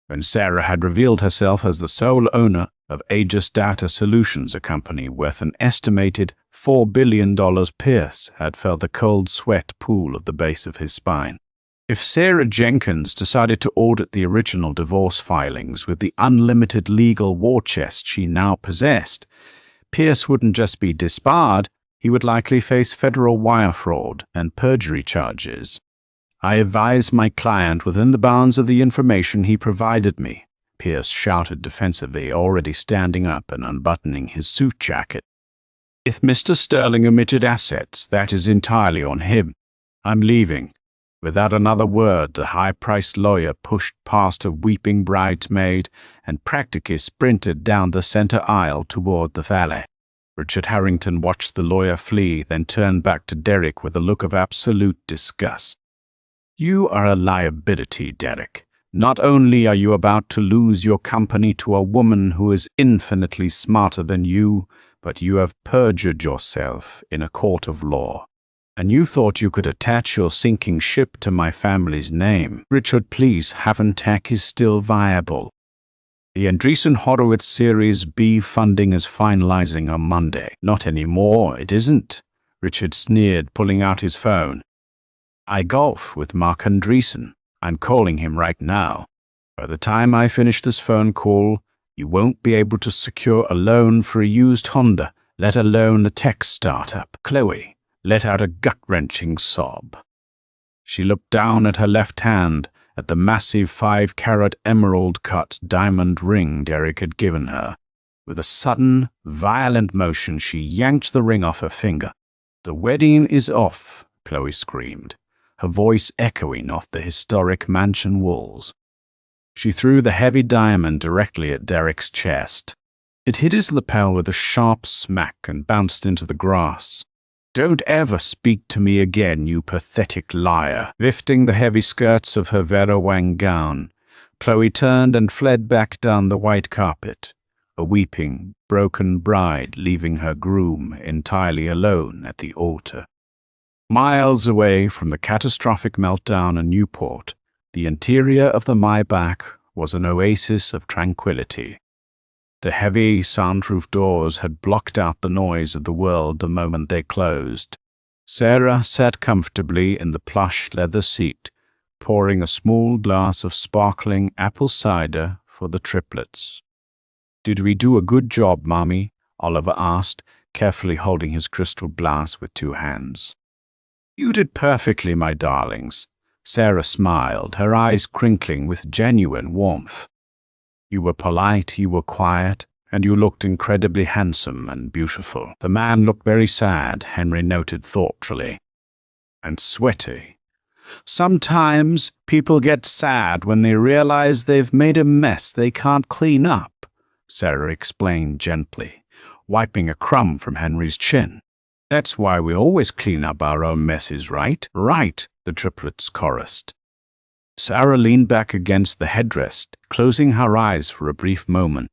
When Sarah had revealed herself as the sole owner of Aegis Data Solutions, a company worth an estimated $4 billion, Pierce had felt the cold sweat pool at the base of his spine. If Sarah Jenkins decided to audit the original divorce filings with the unlimited legal war chest she now possessed, Pierce wouldn't just be disbarred, he would likely face federal wire fraud and perjury charges. "I advised my client within the bounds of the information he provided me," Pierce shouted defensively, already standing up and unbuttoning his suit jacket. "If Mr. Sterling omitted assets, that is entirely on him. I'm leaving." Without another word, the high-priced lawyer pushed past a weeping bridesmaid and practically sprinted down the center aisle toward the valet. Richard Harrington watched the lawyer flee, then turned back to Derek with a look of absolute disgust. "You are a liability, Derek. Not only are you about to lose your company to a woman who is infinitely smarter than you, but you have perjured yourself in a court of law. And you thought you could attach your sinking ship to my family's name. Richard, please, Haven Tech is still viable. The Andreessen Horowitz Series B funding is finalizing on Monday." "Not anymore, it isn't," Richard sneered, pulling out his phone. "I golf with Mark Andreessen. I'm calling him right now. By the time I finish this phone call, you won't be able to secure a loan for a used Honda, let alone a tech startup." "Chloe, let out a gut-wrenching sob. She looked down at her left hand, at the massive 5-carat emerald-cut diamond ring Derek had given her. With a sudden, violent motion, she yanked the ring off her finger. "The wedding is off," Chloe screamed, her voice echoing off the historic mansion walls. She threw the heavy diamond directly at Derek's chest. It hit his lapel with a sharp smack and bounced into the grass. "Don't ever speak to me again, you pathetic liar." Lifting the heavy skirts of her Vera Wang gown, Chloe turned and fled back down the white carpet, a weeping, broken bride leaving her groom entirely alone at the altar. Miles away from the catastrophic meltdown in Newport, the interior of the Maybach was an oasis of tranquility. The heavy, soundproof doors had blocked out the noise of the world the moment they closed. Sarah sat comfortably in the plush leather seat, pouring a small glass of sparkling apple cider for the triplets. "Did we do a good job, Mommy?" Oliver asked, carefully holding his crystal glass with 2 hands. "You did perfectly, my darlings." Sarah smiled, her eyes crinkling with genuine warmth. "You were polite, you were quiet, and you looked incredibly handsome and beautiful." The man looked very sad, Henry noted thoughtfully. "And sweaty. Sometimes people get sad when they realize they've made a mess they can't clean up," Sarah explained gently, wiping a crumb from Henry's chin. "That's why we always clean up our own messes, right?" "Right," the triplets chorused. Sarah leaned back against the headrest, closing her eyes for a brief moment.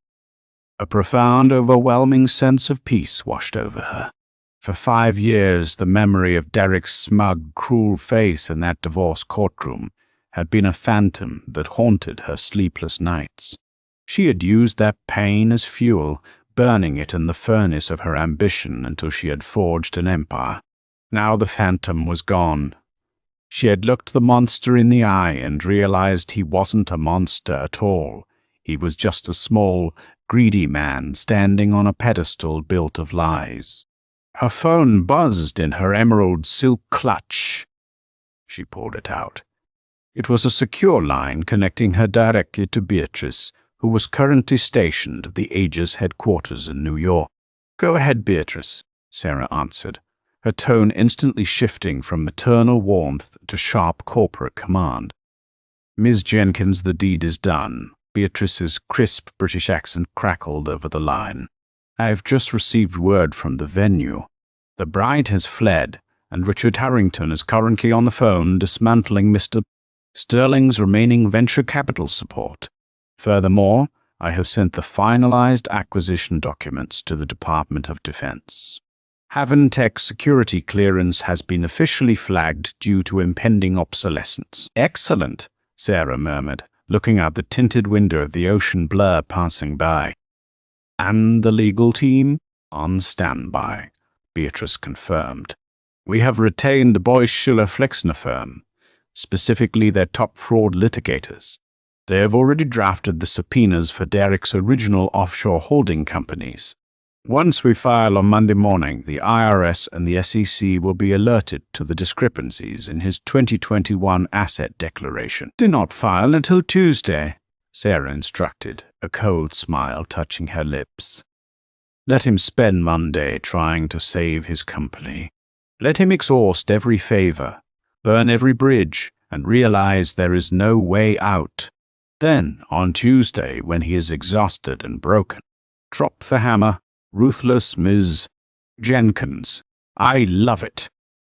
A profound, overwhelming sense of peace washed over her. For 5 years, the memory of Derek's smug, cruel face in that divorce courtroom had been a phantom that haunted her sleepless nights. She had used that pain as fuel, burning it in the furnace of her ambition until she had forged an empire. Now the phantom was gone. She had looked the monster in the eye and realized he wasn't a monster at all. He was just a small, greedy man standing on a pedestal built of lies. Her phone buzzed in her emerald silk clutch. She pulled it out. It was a secure line connecting her directly to Beatrice, who was currently stationed at the Aegis headquarters in New York. "Go ahead, Beatrice," Sarah answered, her tone instantly shifting from maternal warmth to sharp corporate command. "Ms. Jenkins, the deed is done." Beatrice's crisp British accent crackled over the line. "I've just received word from the venue. The bride has fled, and Richard Harrington is currently on the phone dismantling Mr. Sterling's remaining venture capital support. Furthermore, I have sent the finalized acquisition documents to the Department of Defense. Haventech's security clearance has been officially flagged due to impending obsolescence." "Excellent," Sarah murmured, looking out the tinted window of the ocean blur passing by. "And the legal team?" "On standby," Beatrice confirmed. "We have retained the Boyce Schiller Flexner firm, specifically their top fraud litigators. They have already drafted the subpoenas for Derek's original offshore holding companies. Once we file on Monday morning, the IRS and the SEC will be alerted to the discrepancies in his 2021 asset declaration." "Do not file until Tuesday," Sarah instructed, a cold smile touching her lips. "Let him spend Monday trying to save his company. Let him exhaust every favor, burn every bridge, and realize there is no way out. Then, on Tuesday, when he is exhausted and broken, drop the hammer. Ruthless Ms. Jenkins. I love it."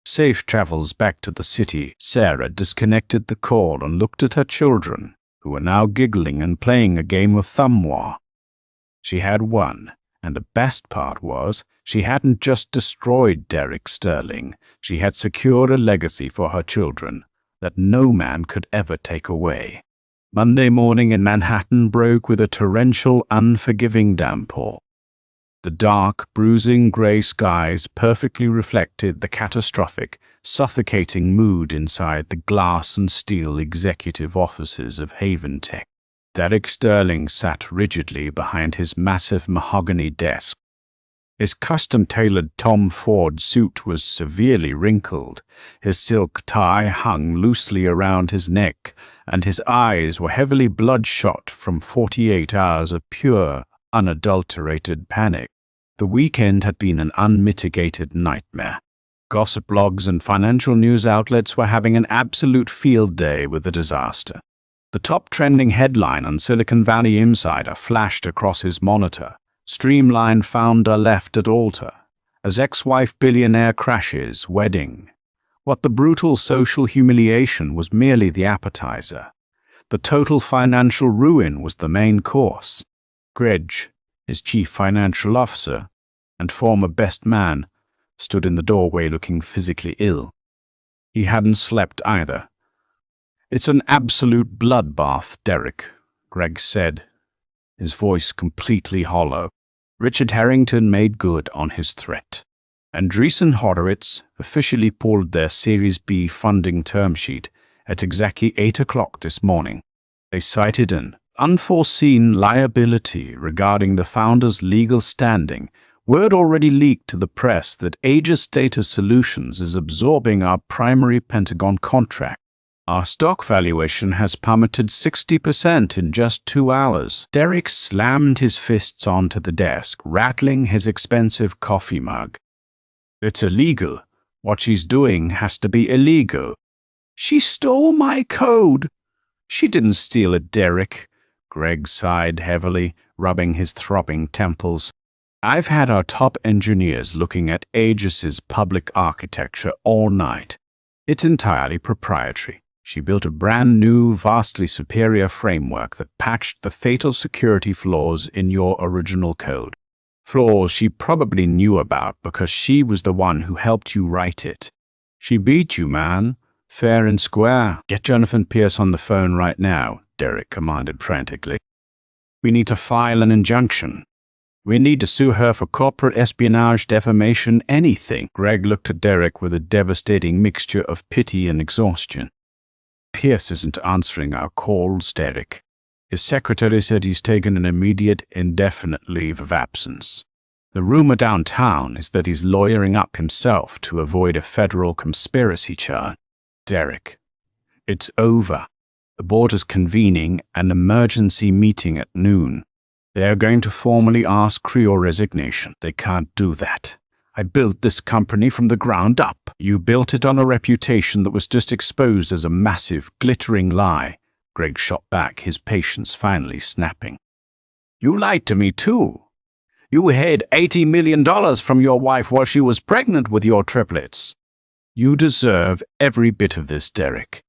Safe travels back to the city. Sarah disconnected the call and looked at her children, who were now giggling and playing a game of thumb war. She had won, and the best part was, she hadn't just destroyed Derek Sterling, she had secured a legacy for her children that no man could ever take away. Monday morning in Manhattan broke with a torrential, unforgiving downpour. The dark, bruising gray skies perfectly reflected the catastrophic, suffocating mood inside the glass and steel executive offices of Haventech. Derek Sterling sat rigidly behind his massive mahogany desk. His custom-tailored Tom Ford suit was severely wrinkled, his silk tie hung loosely around his neck, and his eyes were heavily bloodshot from 48 hours of pure, unadulterated panic. The weekend had been an unmitigated nightmare. Gossip blogs and financial news outlets were having an absolute field day with the disaster. The top trending headline on Silicon Valley Insider flashed across his monitor. Streamline founder left at altar, as ex-wife billionaire crashes wedding. What the brutal social humiliation was merely the appetizer. The total financial ruin was the main course. Greg, his chief financial officer and former best man, stood in the doorway looking physically ill. He hadn't slept either. "It's an absolute bloodbath, Derek," Greg said, his voice completely hollow. Richard Harrington made good on his threat. Andreessen Horowitz officially pulled their Series B funding term sheet at exactly 8 o'clock this morning. They cited an unforeseen liability regarding the founder's legal standing. Word already leaked to the press that Aegis Data Solutions is absorbing our primary Pentagon contract. Our stock valuation has plummeted 60% in just 2 hours. Derek slammed his fists onto the desk, rattling his expensive coffee mug. "It's illegal. What she's doing has to be illegal." "She stole my code." "She didn't steal it, Derek." Greg sighed heavily, rubbing his throbbing temples. "I've had our top engineers looking at Aegis's public architecture all night. It's entirely proprietary. She built a brand new, vastly superior framework that patched the fatal security flaws in your original code. Flaws she probably knew about because she was the one who helped you write it. She beat you, man. Fair and square. Get Jonathan Pierce on the phone right now," Derek commanded frantically. "We need to file an injunction. We need to sue her for corporate espionage, defamation, anything." Greg looked at Derek with a devastating mixture of pity and exhaustion. "Pierce isn't answering our calls, Derek. His secretary said he's taken an immediate, indefinite leave of absence. The rumor downtown is that he's lawyering up himself to avoid a federal conspiracy charge. Derek, it's over. The board is convening an emergency meeting at noon. They are going to formally ask for your resignation. They can't do that. I built this company from the ground up. You built it on a reputation that was just exposed as a massive, glittering lie." Greg shot back, his patience finally snapping. "You lied to me, too. You hid $80 million from your wife while she was pregnant with your triplets." "You deserve every bit of this, Derek.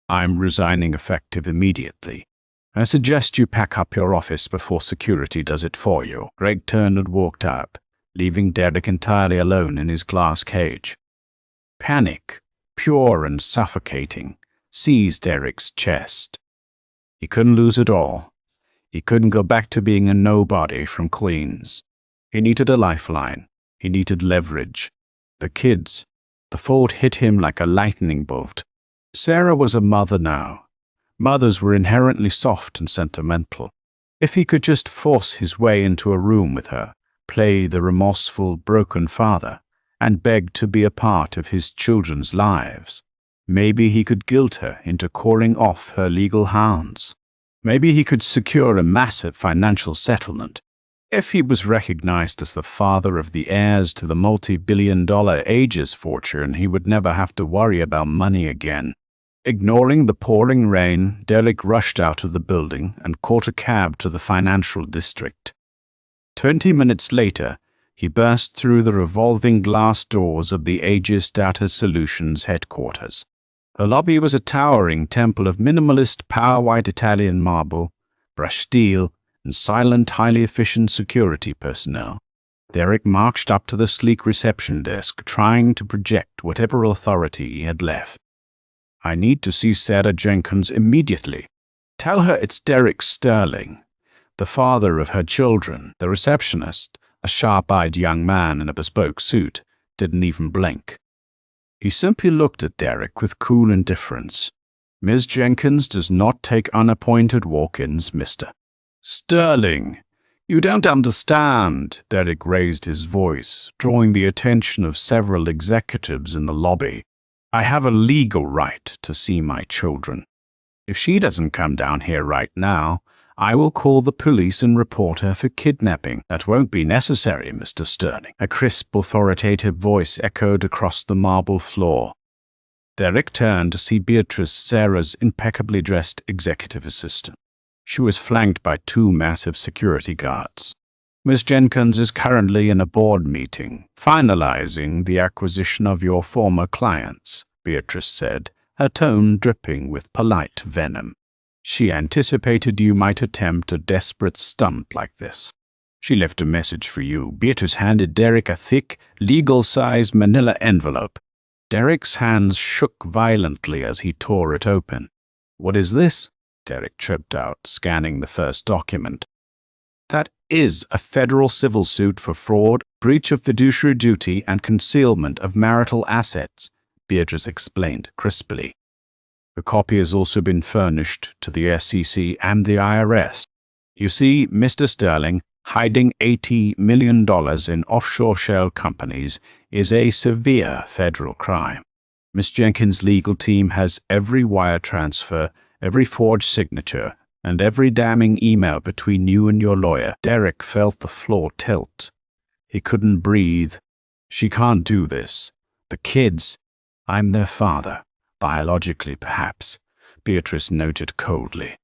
I'm resigning effective immediately. I suggest you pack up your office before security does it for you." Greg turned and walked out, leaving Derek entirely alone in his glass cage. Panic, pure and suffocating, seized Derek's chest. He couldn't lose it all. He couldn't go back to being a nobody from Queens. He needed a lifeline. He needed leverage. The kids. The thought hit him like a lightning bolt. Sarah was a mother now. Mothers were inherently soft and sentimental. If he could just force his way into a room with her, play the remorseful, broken father, and beg to be a part of his children's lives, maybe he could guilt her into calling off her legal hounds. Maybe he could secure a massive financial settlement. If he was recognized as the father of the heirs to the multi-billion-dollar Aegis fortune, he would never have to worry about money again. Ignoring the pouring rain, Derek rushed out of the building and caught a cab to the financial district. 20 minutes later, he burst through the revolving glass doors of the Aegis Data Solutions headquarters. The lobby was a towering temple of minimalist, power-white Italian marble, brushed steel, and silent, highly efficient security personnel. Derek marched up to the sleek reception desk, trying to project whatever authority he had left. "I need to see Sarah Jenkins immediately. Tell her it's Derek Sterling, the father of her children." The receptionist, a sharp-eyed young man in a bespoke suit, didn't even blink. He simply looked at Derek with cool indifference. "Ms. Jenkins does not take unappointed walk-ins, Mr. Sterling." You don't understand. Derek raised his voice, drawing the attention of several executives in the lobby. I have a legal right to see my children. If she doesn't come down here right now, I will call the police and report her for kidnapping. That won't be necessary, Mr. Sterling. A crisp, authoritative voice echoed across the marble floor. Derek turned to see Beatrice, Sarah's impeccably dressed executive assistant. She was flanked by two massive security guards. Miss Jenkins is currently in a board meeting, finalizing the acquisition of your former clients, Beatrice said, her tone dripping with polite venom. She anticipated you might attempt a desperate stunt like this. She left a message for you. Beatrice handed Derek a thick, legal-sized manila envelope. Derek's hands shook violently as he tore it open. What is this? Derek chirped out, scanning the first document. That is a federal civil suit for fraud, breach of fiduciary duty, and concealment of marital assets, Beatrice explained crisply. A copy has also been furnished to the SEC and the IRS. You see, Mr. Sterling, hiding $80 million in offshore shell companies is a severe federal crime. Miss Jenkins' legal team has every wire transfer, every forged signature, and every damning email between you and your lawyer. Derek felt the floor tilt. He couldn't breathe. She can't do this. The kids, I'm their father. Biologically, perhaps, Beatrice noted coldly.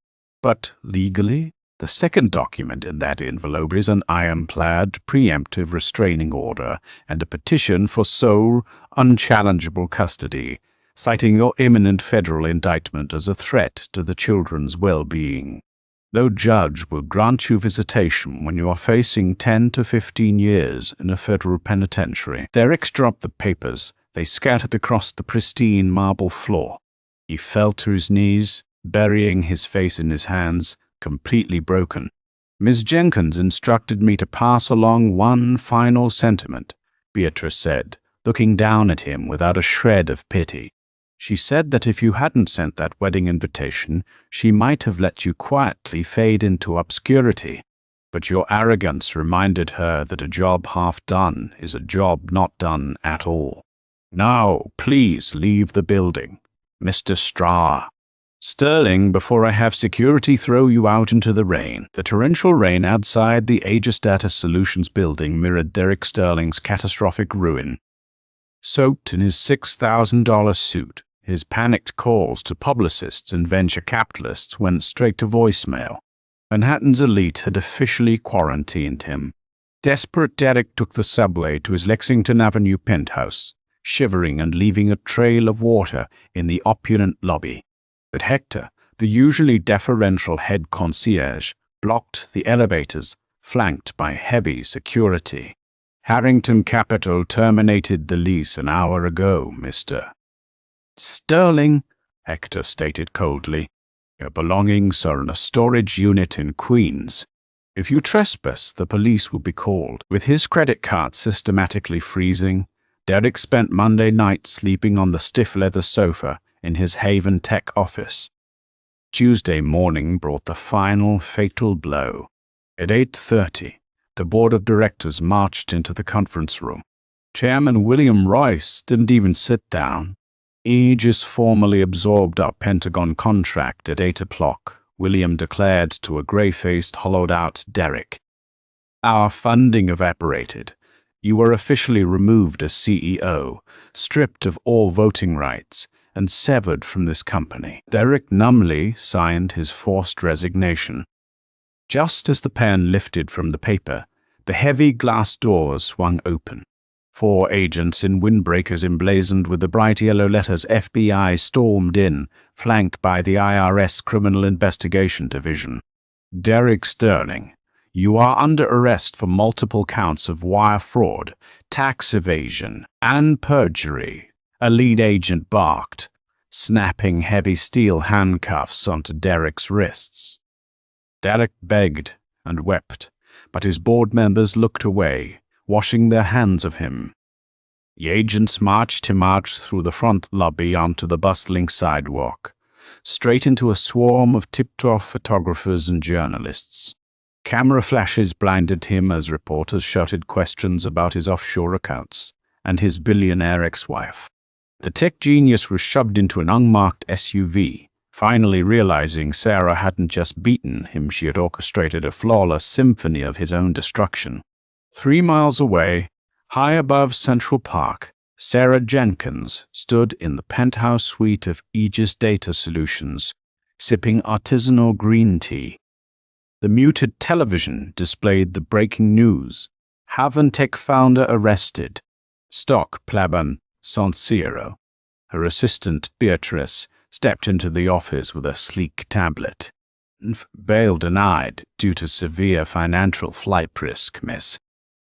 But legally? The second document in that envelope is an ironclad preemptive restraining order and a petition for sole, unchallengeable custody, citing your imminent federal indictment as a threat to the children's well-being. No judge will grant you visitation when you are facing 10 to 15 years in a federal penitentiary. Derek dropped the papers. They scattered across the pristine marble floor. He fell to his knees, burying his face in his hands, completely broken. Miss Jenkins instructed me to pass along one final sentiment, Beatrice said, looking down at him without a shred of pity. She said that if you hadn't sent that wedding invitation, she might have let you quietly fade into obscurity. But your arrogance reminded her that a job half done is a job not done at all. Now, please leave the building, Mr. Straw. Sterling, before I have security throw you out into the rain. The torrential rain outside the Aegis Data Solutions building mirrored Derek Sterling's catastrophic ruin. Soaked in his $6,000 suit, his panicked calls to publicists and venture capitalists went straight to voicemail. Manhattan's elite had officially quarantined him. Desperate, Derek took the subway to his Lexington Avenue penthouse, shivering and leaving a trail of water in the opulent lobby. But Hector, the usually deferential head concierge, blocked the elevators, flanked by heavy security. Harrington Capital terminated the lease an hour ago, Mr. Sterling, Hector stated coldly. Your belongings are in a storage unit in Queens. If you trespass, the police will be called. With his credit card systematically freezing, Derek spent Monday night sleeping on the stiff leather sofa in his Haven Tech office. Tuesday morning brought the final fatal blow. At 8:30, the board of directors marched into the conference room. Chairman William Royce didn't even sit down. Aegis formally absorbed our Pentagon contract at 8 o'clock, William declared to a gray-faced, hollowed-out Derek. Our funding evaporated. You were officially removed as CEO, stripped of all voting rights, and severed from this company. Derek numbly signed his forced resignation. Just as the pen lifted from the paper, the heavy glass doors swung open. 4 agents in windbreakers emblazoned with the bright yellow letters FBI stormed in, flanked by the IRS Criminal Investigation Division. Derek Sterling, you are under arrest for multiple counts of wire fraud, tax evasion, and perjury, a lead agent barked, snapping heavy steel handcuffs onto Derek's wrists. Derek begged and wept, but his board members looked away, washing their hands of him. The agents marched him out through the front lobby onto the bustling sidewalk, straight into a swarm of tip-top photographers and journalists. Camera flashes blinded him as reporters shouted questions about his offshore accounts and his billionaire ex-wife. The tech genius was shoved into an unmarked SUV, finally realizing Sarah hadn't just beaten him, she had orchestrated a flawless symphony of his own destruction. 3 miles away, high above Central Park, Sarah Jenkins stood in the penthouse suite of Aegis Data Solutions, sipping artisanal green tea. The muted television displayed the breaking news. Havantech founder arrested. Stock plebon Sanciero. Her assistant, Beatrice, stepped into the office with a sleek tablet. Bail denied due to severe financial flight risk, Miss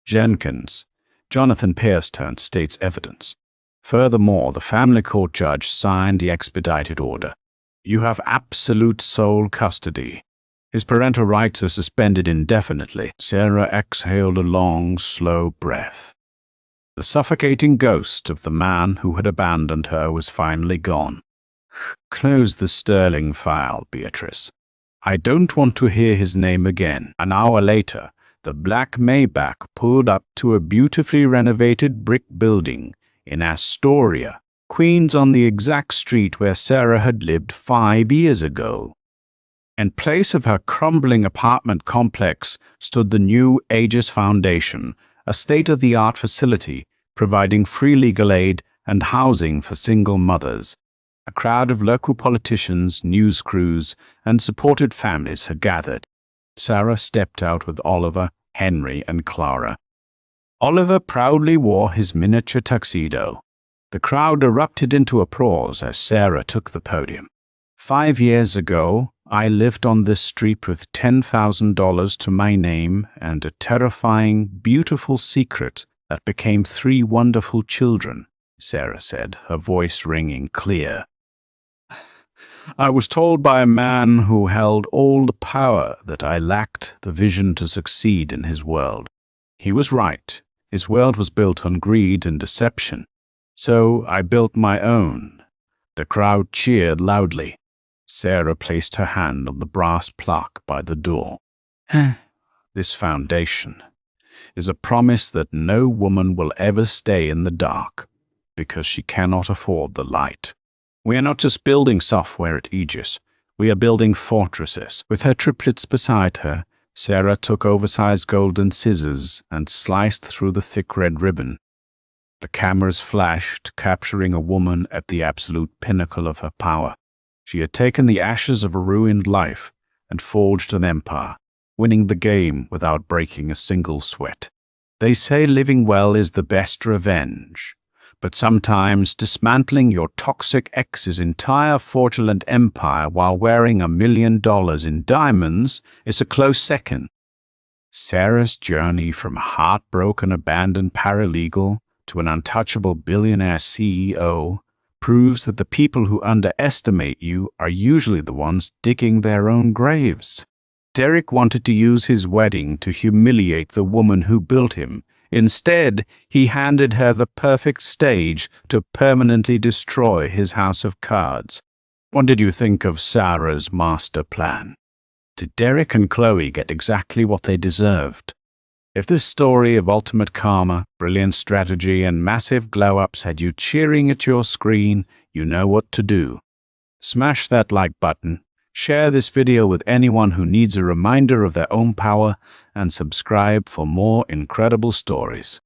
Jenkins. Jonathan Pierce turned state's evidence. Furthermore, the family court judge signed the expedited order. You have absolute sole custody. His parental rights are suspended indefinitely. Sarah exhaled a long, slow breath. The suffocating ghost of the man who had abandoned her was finally gone. Close the Sterling file, Beatrice. I don't want to hear his name again. An hour later, the black Maybach pulled up to a beautifully renovated brick building in Astoria, Queens, on the exact street where Sarah had lived 5 years ago. In place of her crumbling apartment complex stood the new Aegis Foundation, a state-of-the-art facility providing free legal aid and housing for single mothers. A crowd of local politicians, news crews, and supported families had gathered. Sarah stepped out with Oliver, Henry, and Clara. Oliver proudly wore his miniature tuxedo. The crowd erupted into applause as Sarah took the podium. 5 years ago, I lived on this street with $10,000 to my name and a terrifying, beautiful secret that became 3 wonderful children, Sarah said, her voice ringing clear. I was told by a man who held all the power that I lacked the vision to succeed in his world. He was right. His world was built on greed and deception. So I built my own. The crowd cheered loudly. Sarah placed her hand on the brass plaque by the door. This foundation is a promise that no woman will ever stay in the dark because she cannot afford the light. We are not just building software at Aegis. We are building fortresses. With her triplets beside her, Sarah took oversized golden scissors and sliced through the thick red ribbon. The cameras flashed, capturing a woman at the absolute pinnacle of her power. She had taken the ashes of a ruined life and forged an empire, winning the game without breaking a single sweat. They say living well is the best revenge. But sometimes dismantling your toxic ex's entire fraudulent empire while wearing $1 million in diamonds is a close second. Sarah's journey from a heartbroken, abandoned paralegal to an untouchable billionaire CEO proves that the people who underestimate you are usually the ones digging their own graves. Derek wanted to use his wedding to humiliate the woman who built him. Instead, he handed her the perfect stage to permanently destroy his house of cards. What did you think of Sarah's master plan? Did Derek and Chloe get exactly what they deserved? If this story of ultimate karma, brilliant strategy, and massive glow-ups had you cheering at your screen, you know what to do. Smash that like button, share this video with anyone who needs a reminder of their own power, and subscribe for more incredible stories.